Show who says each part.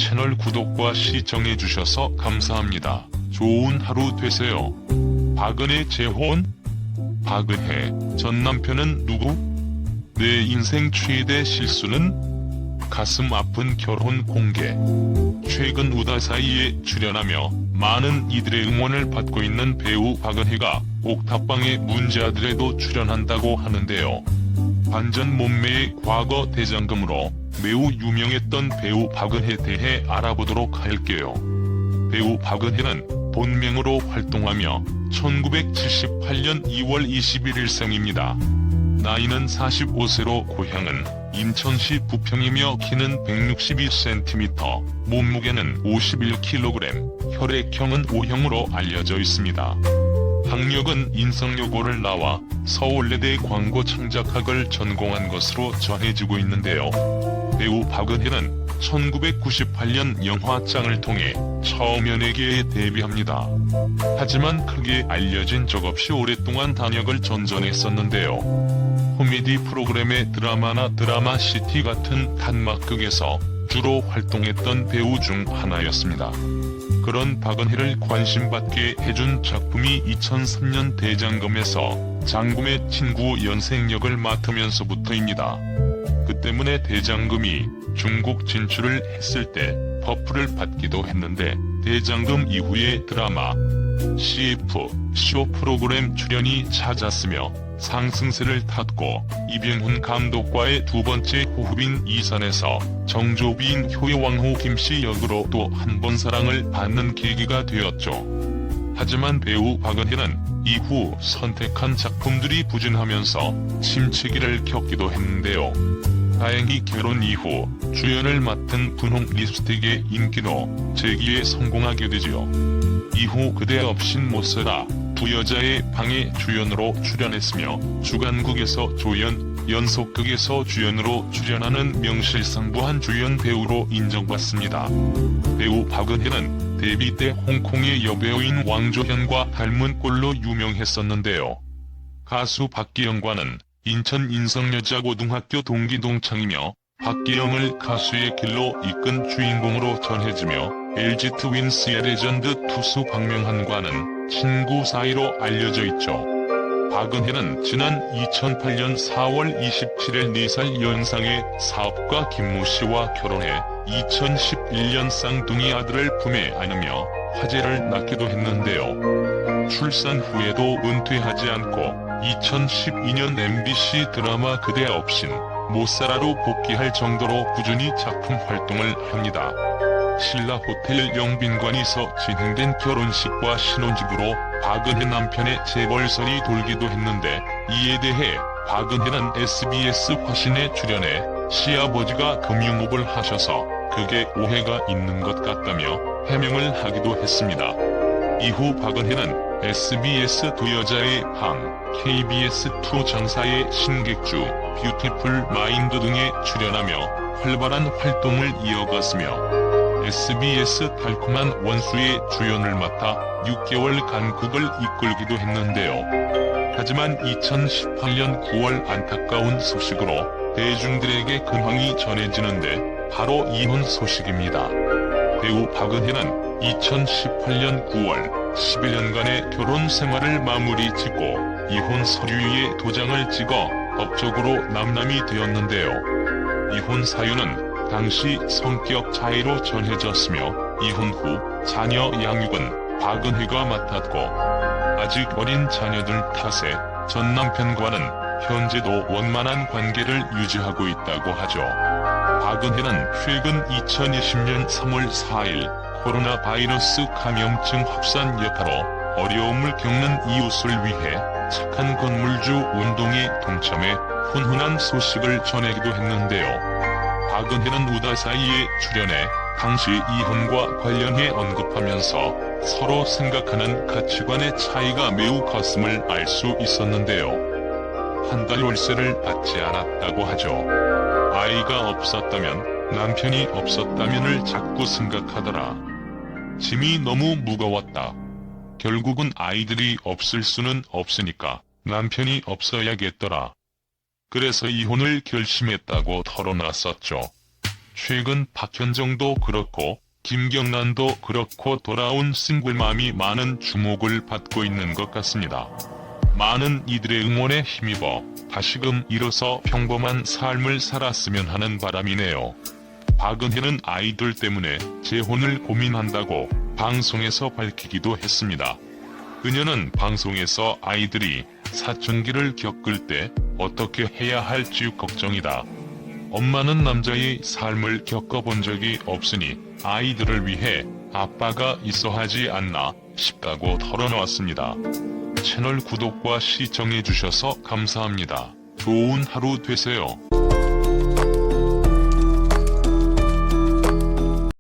Speaker 1: 채널 구독과 시청해주셔서 감사합니다. 좋은 하루 되세요. 박은혜 재혼? 박은혜 전 남편은 누구? 내 인생 최대 실수는? 가슴 아픈 결혼 공개. 최근 우다사이에 출연하며 많은 이들의 응원을 받고 있는 배우 박은혜가 옥탑방의 문제아들에도 출연한다고 하는데요. 반전 몸매의 과거 대장금으로 매우 유명했던 배우 박은혜에 대해 알아보도록 할게요. 배우 박은혜는 본명으로 활동하며 1978년 2월 21일 생입니다. 나이는 45세로 고향은 인천시 부평이며 키는 162cm, 몸무게는 51kg, 혈액형은 O형으로 알려져 있습니다. 학력은 인성여고를 나와 서울예대 광고창작학을 전공한 것으로 전해지고 있는데요. 배우 박은혜는 1998년 영화장을 통해 처음 연예계에 데뷔합니다. 하지만 크게 알려진 적 없이 오랫동안 단역을 전전했었는데요. 코미디 프로그램의 드라마나 드라마시티 같은 단막극에서 주로 활동했던 배우 중 하나였습니다. 그런 박은혜를 관심받게 해준 작품이 2003년 대장금에서 장금의 친구 연생역을 맡으면서부터입니다. 그 때문에 대장금이 중국 진출을 했을 때 버프를 받기도 했는데 대장금 이후에 드라마, CF, 쇼 프로그램 출연이 잦았으며 상승세를 탔고 이병훈 감독과의 두 번째 호흡인 이산에서 정조비인 효여왕후 김씨 역으로 또 한 번 사랑을 받는 계기가 되었죠. 하지만 배우 박은혜는 이후 선택한 작품들이 부진하면서 침체기를 겪기도 했는데요. 다행히 결혼 이후 주연을 맡은 분홍 립스틱의 인기로 재기에 성공하게 되지요. 이후 그대 없인 못살아, 두 여자의 방의 주연으로 출연했으며 주간극에서 조연, 연속극에서 주연으로 출연하는 명실상부한 주연 배우로 인정받습니다. 배우 박은혜는 데뷔 때 홍콩의 여배우인 왕조현과 닮은 꼴로 유명했었는데요. 가수 박기영과는 인천 인성여자고등학교 동기 동창이며 박기영을 가수의 길로 이끈 주인공으로 전해지며 LG 트윈스의 레전드 투수 박명한과는 친구 사이로 알려져 있죠. 박은혜는 지난 2008년 4월 27일 4살 연상의 사업가 김모 씨와 결혼해 2011년 쌍둥이 아들을 품에 안으며 화제를 낳기도 했는데요. 출산 후에도 은퇴하지 않고 2012년 MBC 드라마 그대 없인 못살아로 복귀할 정도로 꾸준히 작품 활동을 합니다. 신라 호텔 영빈관에서 진행된 결혼식과 신혼집으로 박은혜 남편의 재벌설이 돌기도 했는데 이에 대해 박은혜는 SBS 화신에 출연해 시아버지가 금융업을 하셔서 그게 오해가 있는 것 같다며 해명을 하기도 했습니다. 이후 박은혜는 SBS 두 여자의 밤, KBS2 장사의 신객주, 뷰티풀 마인드 등에 출연하며 활발한 활동을 이어갔으며 SBS 달콤한 원수의 주연을 맡아 6개월간 국을 이끌기도 했는데요. 하지만 2018년 9월 안타까운 소식으로 대중들에게 근황이 전해지는데 바로 이혼 소식입니다. 배우 박은혜는 2018년 9월 11년간의 결혼 생활을 마무리 짓고 이혼 서류에 도장을 찍어 법적으로 남남이 되었는데요. 이혼 사유는 당시 성격 차이로 전해졌으며 이혼 후 자녀 양육은 박은혜가 맡았고 아직 어린 자녀들 탓에 전 남편과는 현재도 원만한 관계를 유지하고 있다고 하죠. 박은혜는 최근 2020년 3월 4일 코로나 바이러스 감염증 확산 여파로 어려움을 겪는 이웃을 위해 착한 건물주 운동에 동참해 훈훈한 소식을 전하기도 했는데요. 박은혜는 우다사이에 출연해 당시 이혼과 관련해 언급하면서 서로 생각하는 가치관의 차이가 매우 컸음을 알 수 있었는데요. 한 달 월세를 받지 않았다고 하죠. 아이가 없었다면, 남편이 없었다면을 자꾸 생각하더라. 짐이 너무 무거웠다. 결국은 아이들이 없을 수는 없으니까 남편이 없어야겠더라. 그래서 이혼을 결심했다고 털어놨었죠. 최근 박현정도 그렇고 김경란도 그렇고 돌아온 싱글맘이 많은 주목을 받고 있는 것 같습니다. 많은 이들의 응원에 힘입어 다시금 일어서 평범한 삶을 살았으면 하는 바람이네요. 박은혜는 아이들 때문에 재혼을 고민한다고 방송에서 밝히기도 했습니다. 그녀는 방송에서 아이들이 사춘기를 겪을 때 어떻게 해야 할지 걱정이다. 엄마는 남자의 삶을 겪어본 적이 없으니 아이들을 위해 아빠가 있어 하지 않나 싶다고 털어놓았습니다. 채널 구독과 시청해주셔서 감사합니다. 좋은 하루 되세요.